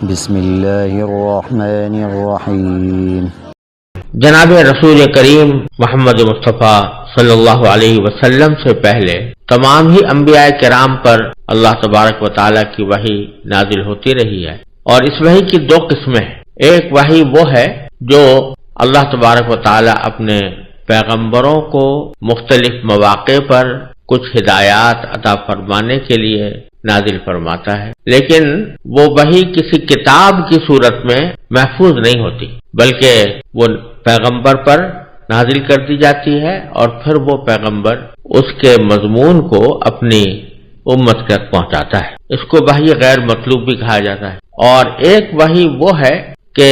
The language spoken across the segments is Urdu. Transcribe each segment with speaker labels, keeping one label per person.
Speaker 1: بسم اللہ الرحمن الرحیم۔
Speaker 2: جناب رسول کریم محمد مصطفیٰ صلی اللہ علیہ وسلم سے پہلے تمام ہی انبیاء کرام پر اللہ تبارک و تعالیٰ کی وحی نازل ہوتی رہی ہے، اور اس وحی کی دو قسمیں ہیں۔ ایک وحی وہ ہے جو اللہ تبارک و تعالیٰ اپنے پیغمبروں کو مختلف مواقع پر کچھ ہدایات عطا فرمانے کے لیے نازل فرماتا ہے، لیکن وہ وحی کسی کتاب کی صورت میں محفوظ نہیں ہوتی، بلکہ وہ پیغمبر پر نازل کر دی جاتی ہے اور پھر وہ پیغمبر اس کے مضمون کو اپنی امت تک پہنچاتا ہے۔ اس کو وحی غیر مطلوب بھی کہا جاتا ہے۔ اور ایک وحی وہ ہے کہ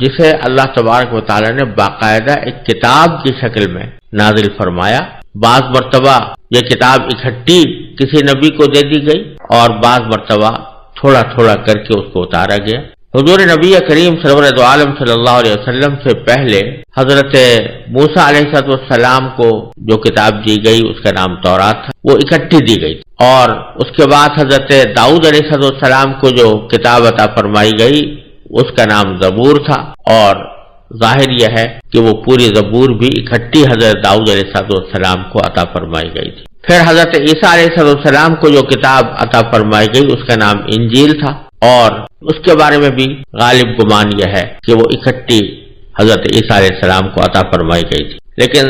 Speaker 2: جسے اللہ تبارک و تعالیٰ نے باقاعدہ ایک کتاب کی شکل میں نازل فرمایا۔ بعض مرتبہ یہ کتاب اکٹھی کسی نبی کو دے دی گئی اور بعض مرتبہ تھوڑا تھوڑا کر کے اس کو اتارا گیا۔ حضور نبی کریم سرور دو عالم صلی اللہ علیہ وسلم سے پہلے حضرت موسیٰ علیہ السلام کو جو کتاب دی گئی اس کا نام تورات تھا، وہ اکٹھی دی گئی، اور اس کے بعد حضرت داؤد علیہ السلام کو جو کتاب عطا فرمائی گئی اس کا نام زبور تھا، اور ظاہر یہ ہے کہ وہ پوری زبور بھی اکٹھی حضرت داؤد علیہ السلام کو عطا فرمائی گئی تھی۔ پھر حضرت عیسیٰ علیہ السلام کو جو کتاب عطا فرمائی گئی اس کا نام انجیل تھا، اور اس کے بارے میں بھی غالب گمان یہ ہے کہ وہ اکٹھی حضرت عیسیٰ علیہ السلام کو عطا فرمائی گئی تھی۔ لیکن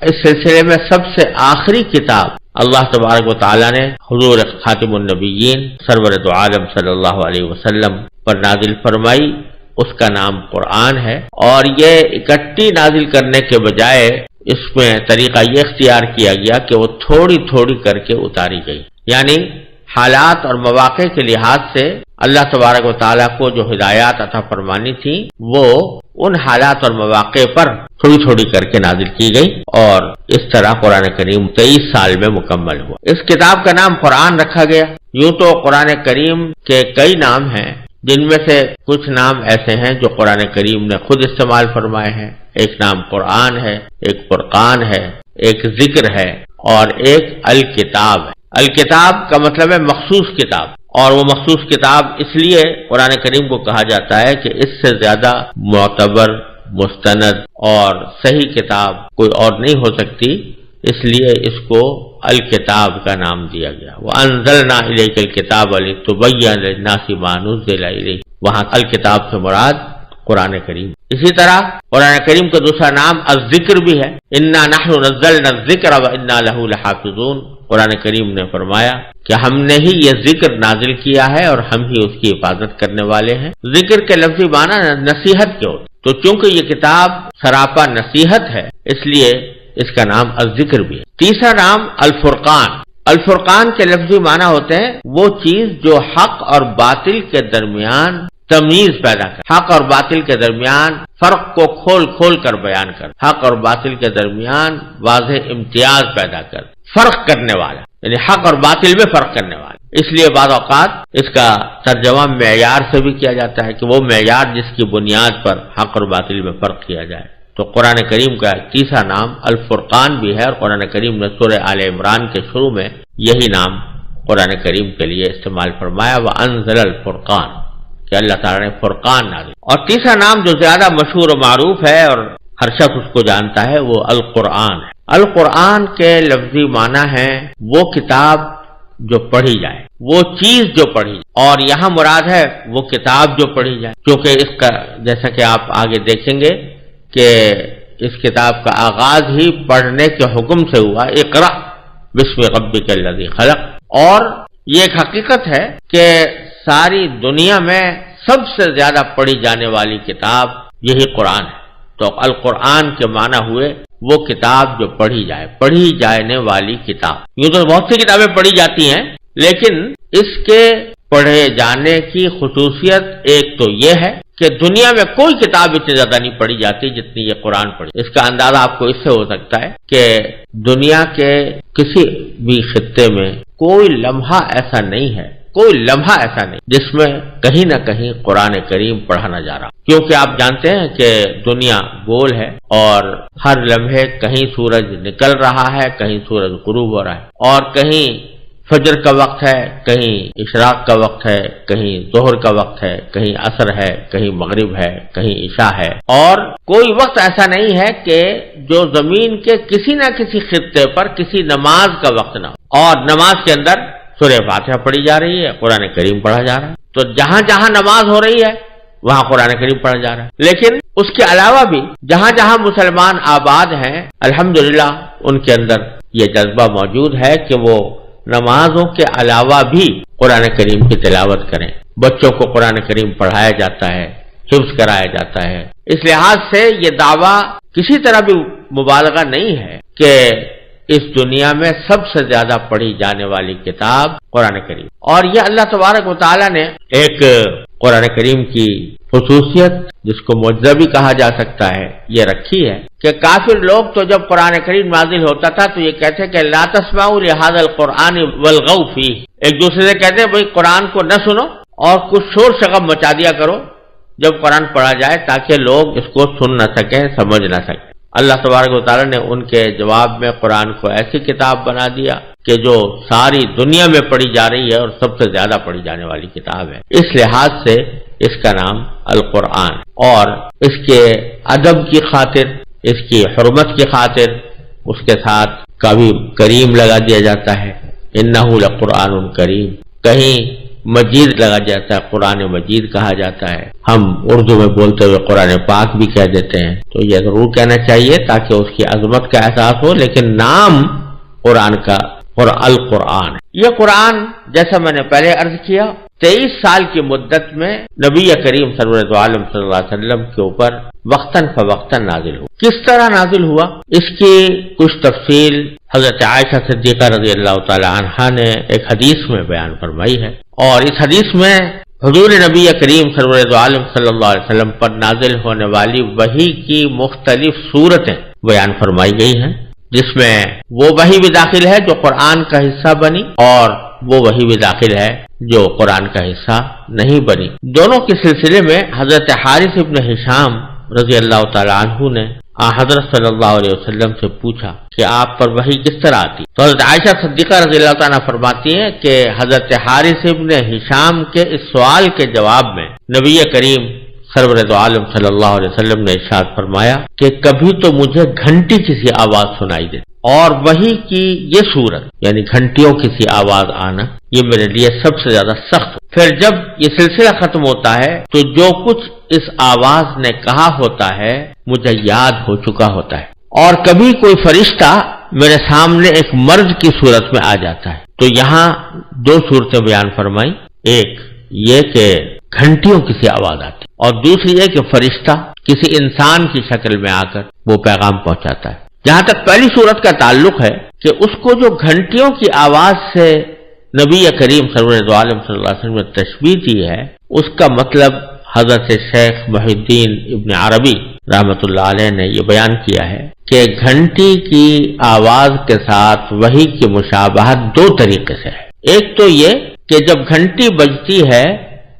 Speaker 2: اس سلسلے میں سب سے آخری کتاب اللہ تبارک و تعالیٰ نے حضور خاتم النبیین سرور دو عالم صلی اللہ علیہ وسلم پر نازل فرمائی، اس کا نام قرآن ہے۔ اور یہ اکٹھی نازل کرنے کے بجائے اس میں طریقہ یہ اختیار کیا گیا کہ وہ تھوڑی تھوڑی کر کے اتاری گئی، یعنی حالات اور مواقع کے لحاظ سے اللہ تبارک و تعالیٰ کو جو ہدایات عطا فرمانی تھی وہ ان حالات اور مواقع پر تھوڑی تھوڑی کر کے نازل کی گئی، اور اس طرح قرآن کریم 23 سال میں مکمل ہوا۔ اس کتاب کا نام قرآن رکھا گیا۔ یوں تو قرآن کریم کے کئی نام ہیں، جن میں سے کچھ نام ایسے ہیں جو قرآن کریم نے خود استعمال فرمائے ہیں۔ ایک نام قرآن ہے، ایک فرقان ہے، ایک ذکر ہے، اور ایک الکتاب ہے۔ الکتاب کا مطلب ہے مخصوص کتاب، اور وہ مخصوص کتاب اس لیے قرآن کریم کو کہا جاتا ہے کہ اس سے زیادہ معتبر، مستند اور صحیح کتاب کوئی اور نہیں ہو سکتی، اس لیے اس کو الکتاب کا نام دیا گیا۔ وَأَنزَلْنَا إِلَيْكَ الْكِتَابَ لِتُبَيِّنَ لِلنَّاسِ مَا نُزِّلَ إِلَيْهِمْ، وہاں الکتاب سے مراد قرآن کریم۔ اسی طرح قرآن کریم کا دوسرا نام الذکر بھی ہے۔ اِنَّا نَحْنُ نَزَّلْنَا الذِّكْرَ وَإِنَّا لَهُ لَحَافِظُونَ، قرآن کریم نے فرمایا کہ ہم نے ہی یہ ذکر نازل کیا ہے اور ہم ہی اس کی حفاظت کرنے والے ہیں۔ ذکر کے لفظی معنی نصیحت کے ہوتے، تو چونکہ یہ کتاب سراپا نصیحت ہے اس لیے اس کا نام الذکر بھی ہے۔ تیسرا نام الفرقان۔ الفرقان کے لفظی معنی ہوتے ہیں وہ چیز جو حق اور باطل کے درمیان تمیز پیدا کر، حق اور باطل کے درمیان فرق کو کھول کھول کر بیان کر، حق اور باطل کے درمیان واضح امتیاز پیدا کر، فرق کرنے والا، یعنی حق اور باطل میں فرق کرنے والا۔ اس لیے بعض اوقات اس کا ترجمہ معیار سے بھی کیا جاتا ہے کہ وہ معیار جس کی بنیاد پر حق اور باطل میں فرق کیا جائے۔ تو قرآن کریم کا تیسرا نام الفرقان بھی ہے، اور قرآن کریم نے سورہ آل عمران کے شروع میں یہی نام قرآن کریم کے لیے استعمال فرمایا، وَأَنزَلَ الْفُرْقَانَ، کہ اللہ تعالیٰ نے فرقان نازل۔ اور تیسرا نام جو زیادہ مشہور و معروف ہے اور ہر شخص اس کو جانتا ہے وہ القرآن ہے۔ القرآن کے لفظی معنی ہے وہ کتاب جو پڑھی جائے، وہ چیز جو پڑھی جائے، اور یہاں مراد ہے وہ کتاب جو پڑھی جائے، کیونکہ اس کا جیسا کہ آپ آگے دیکھیں گے کہ اس کتاب کا آغاز ہی پڑھنے کے حکم سے ہوا، اقرأ بسم ربک الذی خلق۔ اور یہ ایک حقیقت ہے کہ ساری دنیا میں سب سے زیادہ پڑھی جانے والی کتاب یہی قرآن ہے۔ تو القرآن کے معنی ہوئے وہ کتاب جو پڑھی جائے، پڑھی جانے والی کتاب۔ یوں تو بہت سی کتابیں پڑھی جاتی ہیں، لیکن اس کے پڑھے جانے کی خصوصیت ایک تو یہ ہے کہ دنیا میں کوئی کتاب اتنی زیادہ نہیں پڑھی جاتی جتنی یہ قرآن پڑھی۔ اس کا اندازہ آپ کو اس سے ہو سکتا ہے کہ دنیا کے کسی بھی خطے میں کوئی لمحہ ایسا نہیں ہے، کوئی لمحہ ایسا نہیں جس میں کہیں نہ کہیں قرآن کریم پڑھا نہ جا رہا، کیونکہ آپ جانتے ہیں کہ دنیا گول ہے اور ہر لمحے کہیں سورج نکل رہا ہے، کہیں سورج غروب ہو رہا ہے، اور کہیں فجر کا وقت ہے، کہیں اشراق کا وقت ہے، کہیں ظہر کا وقت ہے، کہیں عصر ہے، کہیں مغرب ہے، کہیں عشاء ہے، اور کوئی وقت ایسا نہیں ہے کہ جو زمین کے کسی نہ کسی خطے پر کسی نماز کا وقت نہ ہو، اور نماز کے اندر سورہ فاتحہ پڑھی جا رہی ہے، قرآن کریم پڑھا جا رہا ہے۔ تو جہاں جہاں نماز ہو رہی ہے وہاں قرآن کریم پڑھا جا رہا ہے، لیکن اس کے علاوہ بھی جہاں جہاں مسلمان آباد ہیں الحمدللہ ان کے اندر یہ جذبہ موجود ہے کہ وہ نمازوں کے علاوہ بھی قرآن کریم کی تلاوت کریں، بچوں کو قرآن کریم پڑھایا جاتا ہے، حفظ کرایا جاتا ہے۔ اس لحاظ سے یہ دعویٰ کسی طرح بھی مبالغہ نہیں ہے کہ اس دنیا میں سب سے زیادہ پڑھی جانے والی کتاب قرآن کریم، اور یہ اللہ تبارک و تعالیٰ نے ایک قرآن کریم کی خصوصیت جس کو معجزہ بھی کہا جا سکتا ہے یہ رکھی ہے کہ کافر لوگ تو جب قرآن کریم نازل ہوتا تھا تو یہ کہتے کہ لا تسمعوا لهذا القرآن والغوا فيه، ایک دوسرے سے کہتے ہیں بھائی قرآن کو نہ سنو اور کچھ شور شغب مچا دیا کرو جب قرآن پڑھا جائے تاکہ لوگ اس کو سن نہ سکیں، سمجھ نہ سکیں۔ اللہ تبارک و تعالیٰ نے ان کے جواب میں قرآن کو ایسی کتاب بنا دیا کہ جو ساری دنیا میں پڑھی جا رہی ہے اور سب سے زیادہ پڑھی جانے والی کتاب ہے۔ اس لحاظ سے اس کا نام القرآن، اور اس کے ادب کی خاطر، اس کی حرمت کی خاطر اس کے ساتھ کبھی کریم لگا دیا جاتا ہے، انہ لقرآن کریم، کہیں مجید لگا جاتا ہے، قرآن مجید کہا جاتا ہے۔ ہم اردو میں بولتے ہوئے قرآن پاک بھی کہہ دیتے ہیں، تو یہ ضرور کہنا چاہیے تاکہ اس کی عظمت کا احساس ہو، لیکن نام قرآن کا اور القرآن ہے۔ یہ قرآن جیسا میں نے پہلے عرض کیا 23 سال کی مدت میں نبی کریم سرور عالم صلی اللہ علیہ وسلم کے اوپر وقتاً فوقتاً نازل ہوا۔ کس طرح نازل ہوا اس کی کچھ تفصیل حضرت عائشہ صدیقہ رضی اللہ تعالی عنہا نے ایک حدیث میں بیان فرمائی ہے، اور اس حدیث میں حضور نبی کریم سرور عالم صلی اللہ علیہ وسلم پر نازل ہونے والی وحی کی مختلف صورتیں بیان فرمائی گئی ہیں، جس میں وہ وحی بھی داخل ہے جو قرآن کا حصہ بنی اور وہ وحی بھی داخل ہے جو قرآن کا حصہ نہیں بنی۔ دونوں کے سلسلے میں حضرت حارث ابن ہشام رضی اللہ تعالی عنہ نے حضرت صلی اللہ علیہ وسلم سے پوچھا کہ آپ پر وحی کس طرح آتی؟ تو حضرت عائشہ صدیقہ رضی اللہ تعالیٰ فرماتی ہیں کہ حضرت حارث ابن ہشام کے اس سوال کے جواب میں نبی کریم سرور عالم صلی اللہ علیہ وسلم نے ارشاد فرمایا کہ کبھی تو مجھے گھنٹی کسی آواز سنائی دے، اور وحی کی یہ صورت یعنی گھنٹیوں کسی آواز آنا یہ میرے لیے سب سے زیادہ سخت ہو۔ پھر جب یہ سلسلہ ختم ہوتا ہے تو جو کچھ اس آواز نے کہا ہوتا ہے مجھے یاد ہو چکا ہوتا ہے، اور کبھی کوئی فرشتہ میرے سامنے ایک مرد کی صورت میں آ جاتا ہے۔ تو یہاں دو صورتیں بیان فرمائی، ایک یہ کہ گھنٹیوں کسی آواز آتی، اور دوسری یہ کہ فرشتہ کسی انسان کی شکل میں آ کر وہ پیغام پہنچاتا ہے۔ جہاں تک پہلی صورت کا تعلق ہے کہ اس کو جو گھنٹیوں کی آواز سے نبی کریم سرور عالم صلی اللہ علیہ وسلم نے تشبیہ دی ہے، اس کا مطلب حضرت شیخ محی الدین ابن عربی رحمۃ اللہ علیہ نے یہ بیان کیا ہے کہ گھنٹی کی آواز کے ساتھ وحی کی مشابہت دو طریقے سے ہے۔ ایک تو یہ کہ جب گھنٹی بجتی ہے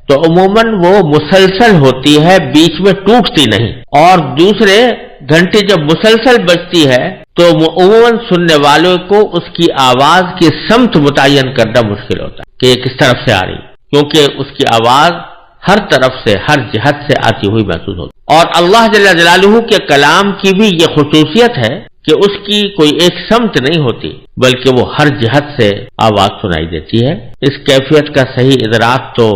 Speaker 2: تو عموماً وہ مسلسل ہوتی ہے، بیچ میں ٹوٹتی نہیں، اور دوسرے گھنٹی جب مسلسل بجتی ہے تو عموماً سننے والوں کو اس کی آواز کی سمت متعین کرنا مشکل ہوتا ہے کہ یہ کس طرف سے آ رہی، کیونکہ اس کی آواز ہر طرف سے ہر جہت سے آتی ہوئی محسوس ہوتی ہے۔ اور اللہ جل جلالہ کے کلام کی بھی یہ خصوصیت ہے کہ اس کی کوئی ایک سمت نہیں ہوتی بلکہ وہ ہر جہت سے آواز سنائی دیتی ہے۔ اس کیفیت کا صحیح ادراک تو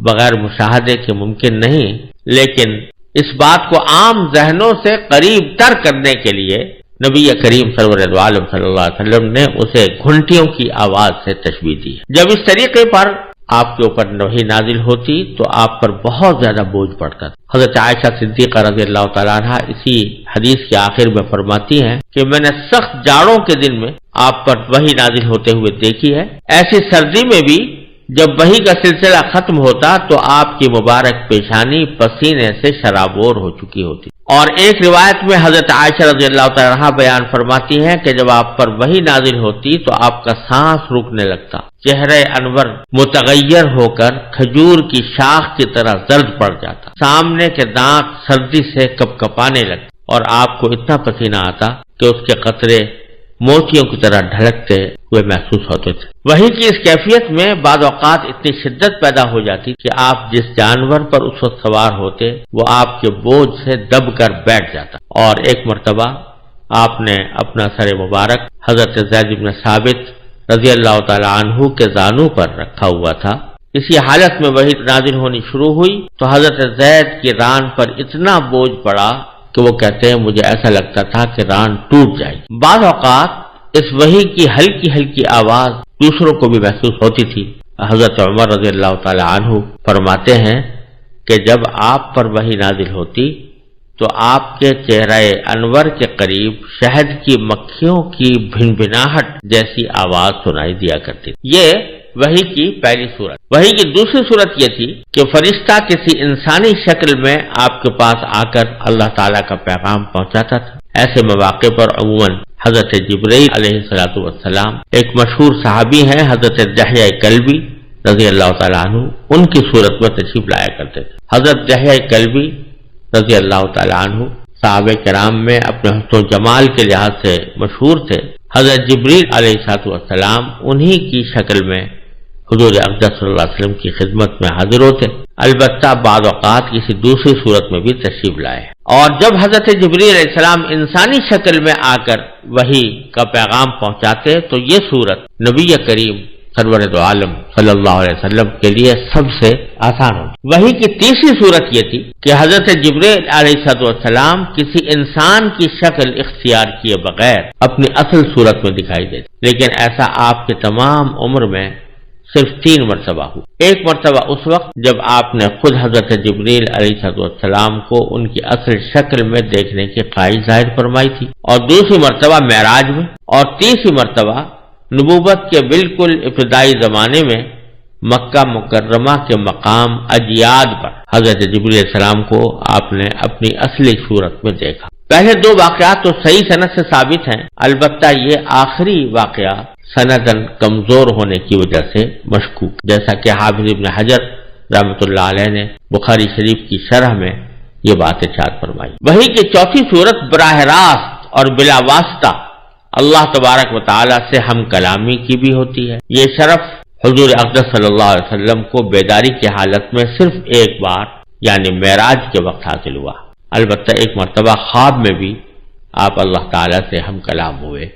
Speaker 2: بغیر مشاہدے کے ممکن نہیں، لیکن اس بات کو عام ذہنوں سے قریب تر کرنے کے لیے نبی کریم سرور عالم صلی اللہ علیہ وسلم نے اسے گھنٹیوں کی آواز سے تشبیہ دی۔ جب اس طریقے پر آپ کے اوپر وحی نازل ہوتی تو آپ پر بہت زیادہ بوجھ پڑتا تھا۔ حضرت عائشہ صدیقہ رضی اللہ تعالیٰ عنہ اسی حدیث کے آخر میں فرماتی ہیں کہ میں نے سخت جاڑوں کے دن میں آپ پر وحی نازل ہوتے ہوئے دیکھی ہے، ایسی سردی میں بھی جب وحی کا سلسلہ ختم ہوتا تو آپ کی مبارک پیشانی پسینے سے شرابور ہو چکی ہوتی۔ اور ایک روایت میں حضرت عائشہ رضی اللہ تعالیٰ عنہ بیان فرماتی ہیں کہ جب آپ پر وحی نازل ہوتی تو آپ کا سانس رکنے لگتا، چہرہ انور متغیر ہو کر کھجور کی شاخ کی طرح زرد پڑ جاتا، سامنے کے دانت سردی سے کپکپانے لگتے، اور آپ کو اتنا پسینہ آتا کہ اس کے قطرے موتیوں کی طرح ڈھلکتے ہوئے محسوس ہوتے تھے۔ وحی کی اس کیفیت میں بعض اوقات اتنی شدت پیدا ہو جاتی کہ آپ جس جانور پر اس وقت سوار ہوتے وہ آپ کے بوجھ سے دب کر بیٹھ جاتا۔ اور ایک مرتبہ آپ نے اپنا سر مبارک حضرت زید بن ثابت رضی اللہ تعالی عنہ کے زانوں پر رکھا ہوا تھا۔ اسی حالت میں وحی نازل ہونی شروع ہوئی تو حضرت زید کی ران پر اتنا بوجھ پڑا کہ وہ کہتے ہیں مجھے ایسا لگتا تھا کہ ران ٹوٹ جائے۔ بعض اوقات اس وحی کی ہلکی ہلکی آواز دوسروں کو بھی محسوس ہوتی تھی۔ حضرت عمر رضی اللہ تعالی عنہ فرماتے ہیں کہ جب آپ پر وحی نازل ہوتی تو آپ کے چہرہ انور کے قریب شہد کی مکھیوں کی بھنبھناہٹ جیسی آواز سنائی دیا کرتی تھی۔ یہ وحی کی پہلی صورت۔ وحی کی دوسری صورت یہ تھی کہ فرشتہ کسی انسانی شکل میں آپ کے پاس آ کر اللہ تعالیٰ کا پیغام پہنچاتا تھا۔ ایسے مواقع پر عموماً حضرت جبرائیل علیہ السلام ایک مشہور صحابی ہیں حضرت دحیہ کلبی رضی اللہ تعالیٰ عنہ، ان کی صورت میں تشریف لایا کرتے تھے۔ حضرت دحیہ کلبی رضی اللہ تعالیٰ عنہ صحابہ کرام میں اپنے حسن و جمال کے لحاظ سے مشہور تھے۔ حضرت جبریل علیہ السلام انہی کی شکل میں حضور اقدس صلی اللہ علیہ وسلم کی خدمت میں حاضر ہوتے، البتہ بعض اوقات کسی دوسری صورت میں بھی تشریف لائے۔ اور جب حضرت جبریل علیہ السلام انسانی شکل میں آ کر وحی کا پیغام پہنچاتے تو یہ صورت نبی کریم سرور دو عالم صلی اللہ علیہ وسلم کے لیے سب سے آسان ہوتی۔ وحی کی تیسری صورت یہ تھی کہ حضرت جبریل علیہ السلام کسی انسان کی شکل اختیار کیے بغیر اپنی اصل صورت میں دکھائی دیتے، لیکن ایسا آپ کے تمام عمر میں صرف 3 مرتبہ ہوا۔ ایک مرتبہ اس وقت جب آپ نے خود حضرت جبریل علیہ السلام کو ان کی اصل شکل میں دیکھنے کی خواہش ظاہر فرمائی تھی، اور دوسری مرتبہ معراج میں، اور تیسری مرتبہ نبوت کے بالکل ابتدائی زمانے میں مکہ مکرمہ کے مقام اجیاد پر حضرت جبریل علیہ السلام کو آپ نے اپنی اصلی صورت میں دیکھا۔ پہلے 2 واقعات تو صحیح سند سے ثابت ہیں، البتہ یہ آخری واقعہ سندن کمزور ہونے کی وجہ سے مشکوک، جیسا کہ حافظ ابن حجر رحمۃ اللہ علیہ نے بخاری شریف کی شرح میں یہ بات ارشاد فرمائی۔ وحی کی چوتھی صورت براہ راست اور بلا واسطہ اللہ تبارک و تعالی سے ہم کلامی کی بھی ہوتی ہے۔ یہ شرف حضور اقدس صلی اللہ علیہ وسلم کو بیداری کی حالت میں صرف ایک بار یعنی معراج کے وقت حاصل ہوا، البتہ ایک مرتبہ خواب میں بھی آپ اللہ تعالی سے ہم کلام ہوئے،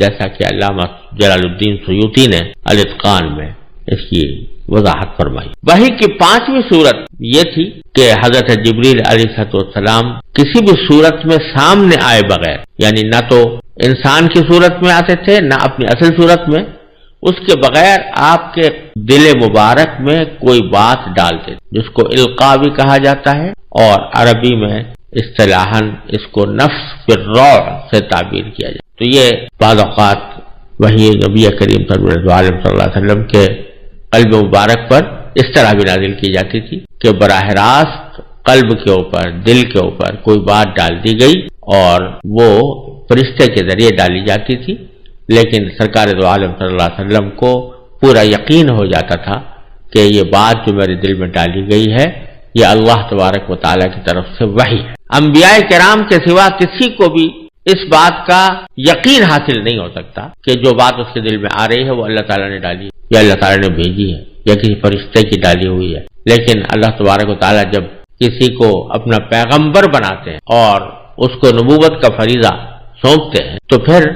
Speaker 2: جیسا کہ علامہ جلال الدین سیوطی نے الاتقان میں اس کی وضاحت فرمائی۔ وحی کی 5ویں صورت یہ تھی کہ حضرت جبریل علیہ السلام کسی بھی صورت میں سامنے آئے بغیر، یعنی نہ تو انسان کی صورت میں آتے تھے نہ اپنی اصل صورت میں، اس کے بغیر آپ کے دل مبارک میں کوئی بات ڈالتے، جس کو القاء بھی کہا جاتا ہے، اور عربی میں اصطلاحاً اس کو نفس بالروع سے تعبیر کیا جاتا۔ تو یہ بعض اوقات وحی نبی کریم صلی اللہ علیہ وسلم کے قلب مبارک پر اس طرح بھی نازل کی جاتی تھی کہ براہ راست قلب کے اوپر، دل کے اوپر کوئی بات ڈال دی گئی اور وہ فرشتے کے ذریعے ڈالی جاتی تھی، لیکن سرکار دو عالم صلی اللہ علیہ وسلم کو پورا یقین ہو جاتا تھا کہ یہ بات جو میرے دل میں ڈالی گئی ہے یہ اللہ تبارک و تعالیٰ کی طرف سے وحی ہے۔ انبیاء کرام کے سوا کسی کو بھی اس بات کا یقین حاصل نہیں ہو سکتا کہ جو بات اس کے دل میں آ رہی ہے وہ اللہ تعالیٰ نے ڈالی یا اللہ تعالیٰ نے بھیجی ہے یا کسی فرشتے کی ڈالی ہوئی ہے، لیکن اللہ تبارک و تعالیٰ جب کسی کو اپنا پیغمبر بناتے ہیں اور اس کو نبوت کا فریضہ سونپتے ہیں تو پھر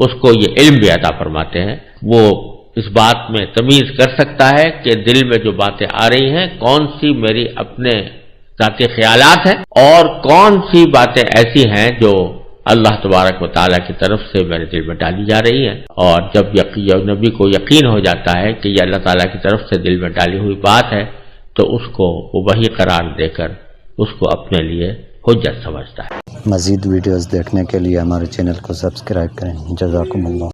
Speaker 2: اس کو یہ علم بھی عطا فرماتے ہیں، وہ اس بات میں تمیز کر سکتا ہے کہ دل میں جو باتیں آ رہی ہیں کون سی میری اپنے ذاتی خیالات ہیں اور کون سی باتیں ایسی ہیں جو اللہ تبارک و تعالیٰ کی طرف سے میرے دل میں ڈالی جا رہی ہیں۔ اور جب نبی کو یقین ہو جاتا ہے کہ یہ اللہ تعالیٰ کی طرف سے دل میں ڈالی ہوئی بات ہے تو اس کو وہ وحی قرار دے کر اس کو اپنے لیے حجت سمجھتا ہے۔
Speaker 1: مزید ویڈیوز دیکھنے کے لیے ہمارے چینل کو سبسکرائب کریں۔ جزاکم اللہ۔